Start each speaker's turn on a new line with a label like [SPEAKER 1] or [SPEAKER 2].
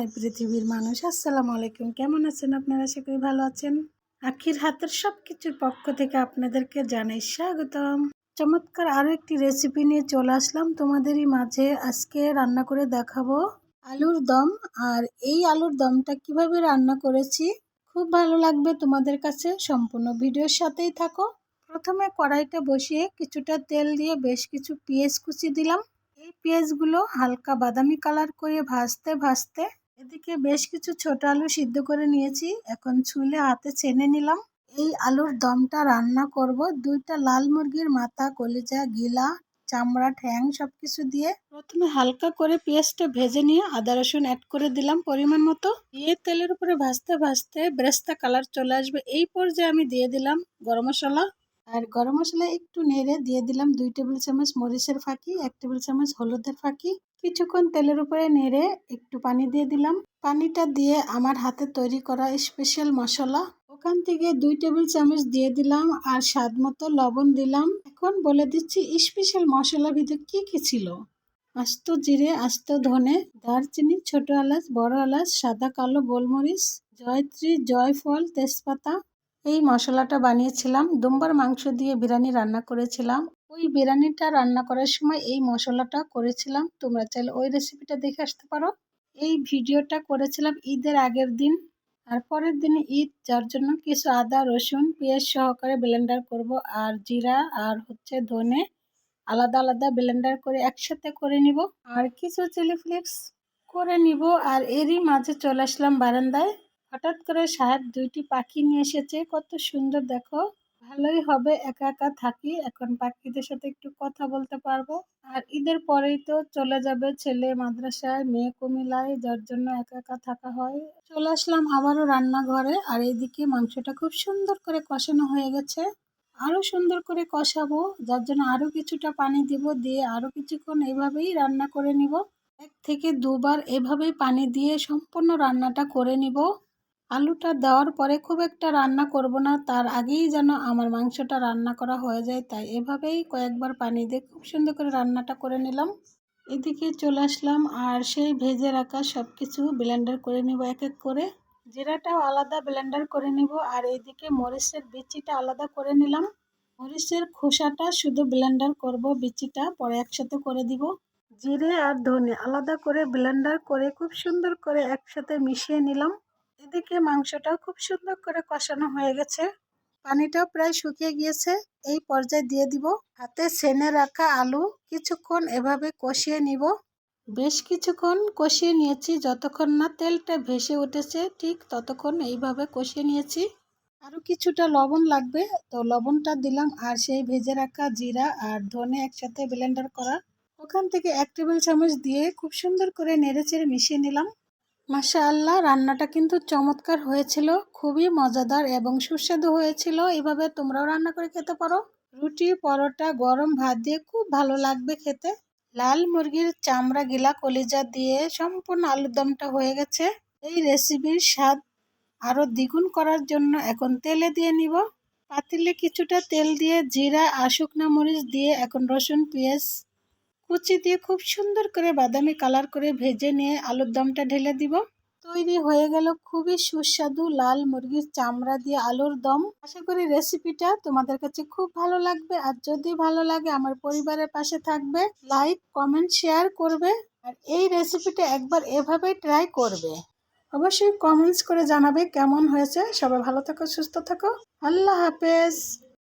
[SPEAKER 1] High পৃথিবীর মানুষ, আসসালামু আলাইকুম। কেমন আছেন আপনারা? আশা করি ভালো আছেন। আখির হাতের সবকিছুর পক্ষ থেকে আপনাদেরকে জানাই স্বাগতম। চমৎকার আরো একটি রেসিপি নিয়ে চলে আসলাম তোমাদেরই মাঝে। আজকে রান্না করে দেখাবো আলুর দম। আর এই আলুর দমটা কিভাবে রান্না করেছি খুব ভালো লাগবে তোমাদের কাছে, সম্পূর্ণ ভিডিওর সাথেই থাকো। প্রথমে কড়াইটা বসিয়ে কিছুটা তেল দিয়ে বেশ কিছু পেঁয়াজ কুচি দিলাম। এই পেঁয়াজগুলো হালকা বাদামি কালার করে ভাজতে ভাজতে এদিকে বেশ কিছু ছোট আলু সিদ্ধ করে নিয়েছি, এখন ছুলে হাতে ছেনে নিলাম। এই আলুর দমটা রান্না করব দুইটা লাল মুরগির মাথা, কলিজা, গিলা, চামড়া, ঠ্যাং সবকিছু দিয়ে। প্রথমে হালকা করে পেঁয়াজটা ভেজে নিয়ে আদা রসুন অ্যাড করে দিলাম পরিমাণ মতো, দিয়ে তেলের উপরে ভাজতে ভাজতে বেরেস্তা কালার চলে আসবে। এই পর্যায়ে আমি দিয়ে দিলাম গরম মশলা। আর গরম মশলা একটু নেড়ে দিয়ে দিলাম 2 টেবিল চামচ মরিচের ফাঁকি, 1 টেবিল চামচ হলুদের ফাঁকি। কিছুক্ষণ তেলের উপরে নেড়ে একটু পানি দিয়ে দিলাম। পানিটা দিয়ে আমার হাতে তৈরি করা স্পেশাল মশলা ওখান থেকে 2 টেবিল চামচ দিয়ে দিলাম, আর স্বাদ মতো লবণ দিলাম। এখন বলে দিচ্ছি স্পেশাল মশলা ভিতরে কি কি ছিল। আস্ত জিরে, আস্ত ধনে, দারচিনি, ছোট এলাচ, বড় এলাচ, সাদা কালো গোলমরিচ, জয়ত্রী, জয়ফল, তেজপাতা। এই মশলাটা বানিয়েছিলাম দুম্বার মাংস দিয়ে বিরিয়ানি রান্না করেছিলাম। ওই বিরিয়ানিটা রান্না করার সময় এই মশলাটা করেছিলাম। তোমরা চাইলে ওই রেসিপিটা দেখে আসতে পারো। এই ভিডিওটা করেছিলাম ঈদের আগের দিন। আর পরের দিনে ঈদ, যার জন্য কিছু আদা রসুন পেঁয়াজ সহকারে ব্লেন্ডার করব, আর জিরা আর ধনে আলাদা আলাদা ব্লেন্ডার করে একসাথে করে নিব, আর কিছু চিলি ফ্লেক্স করে নিব। আর এরই মাঝে চলে আসলাম বারান্দায়। হঠাৎ করে সাহেব 2টি পাখি নিয়ে এসেছে, কত সুন্দর দেখো। ভালোই হবে, একা একা থাকি, এখন পাখিদের সাথে একটু কথা বলতে পারবো। আর ঈদের পরেই তো চলে যাবে ছেলে মাদ্রাসায়, মেয়ে কুমিল্লায়, যার জন্য একা একা থাকা হয়। চলে আসলাম আবারও রান্নাঘরে। আর এইদিকে মাংসটা খুব সুন্দর করে কষানো হয়ে গেছে, আরো সুন্দর করে কষাবো, যার জন্য আরো কিছুটা পানি দিব, দিয়ে আরো কিছুক্ষণ এইভাবেই রান্না করে নিব। 1 থেকে 2 বার এভাবেই পানি দিয়ে সম্পূর্ণ রান্নাটা করে নিব। আলুটা দেওয়ার পরে খুব একটা রান্না করব না, তার আগেই যেন আমার মাংসটা রান্না করা হয়ে যায়, তাই এভাবেই কয়েকবার পানি দিয়ে খুব সুন্দর করে রান্নাটা করে নিলাম। এদিকে চলে আসলাম আর সেই ভেজে রাখা সব কিছু ব্লেন্ডার করে নিব এক এক করে। জিরাটাও আলাদা ব্লেন্ডার করে নিব, আর এইদিকে মরিচের বিচিটা আলাদা করে নিলাম। মরিচের খোসাটা শুধু ব্লেন্ডার করব, বিচিটা পরে একসাথে করে দিব। জিরে আর ধনে আলাদা করে ব্লেন্ডার করে খুব সুন্দর করে একসাথে মিশিয়ে নিলাম। এদিকে মাংসটাও খুব সুন্দর করে কষানো হয়ে গেছে, পানিটাও প্রায় শুকিয়ে গিয়েছে। এই পর্যায়ে দিয়ে দিব হাতে ছেনে রাখা আলু। কিছুক্ষণ এভাবে কষিয়ে নিব। বেশ কিছুক্ষণ কষিয়ে নিয়েছি, যতক্ষণ না তেলটা ভেসে উঠেছে ঠিক ততক্ষণ এইভাবে কষিয়ে নিয়েছি। আরও কিছুটা লবণ লাগবে, তো লবণটা দিলাম। আর সেই ভেজে রাখা জিরা আর ধনে একসাথে ব্লেন্ডার করা ওখান থেকে 1 টেবিল চামচ দিয়ে খুব সুন্দর করে নেড়েচেড়ে মিশিয়ে নিলাম। মাশাআল্লাহ, রান্নাটা কিন্তু চমৎকার হয়েছিল, খুবই মজাদার এবং সুস্বাদু হয়েছিল। এভাবে তোমরাও রান্না করে খেতে পারো। রুটি, পরোটা, গরম ভাত দিয়ে খুব ভালো লাগবে খেতে। লাল মুরগির চামড়া, গিলা, কলিজা দিয়ে সম্পূর্ণ আলুর দমটা হয়ে গেছে। এই রেসিপির স্বাদ আরও দ্বিগুণ করার জন্য এখন তেলে দিয়ে নিব। পাতিলে কিছুটা তেল দিয়ে জিরা আর শুকনো মরিচ দিয়ে এখন রসুন পেঁয়াজ কুচি দিয়ে খুব সুন্দর করে বাদামি কালার করে ভেজে নিয়ে আলুর দমটা ঢেলে দিব। তৈরি হয়ে গেল খুবই সুস্বাদু লাল মুরগির চামড়া দিয়ে আলুর দম। আশা করি রেসিপিটা তোমাদের কাছে খুব ভালো লাগবে। আর যদি ভালো লাগে আমার পরিবারের পাশে থাকবে, লাইক কমেন্ট শেয়ার করবে। আর এই রেসিপিটা একবার এভাবে ট্রাই করবে। অবশ্যই কমেন্টস করে জানাবে কেমন হয়েছে। সবাই ভালো থাকো, সুস্থ থাকো, আল্লাহ হাফেজ।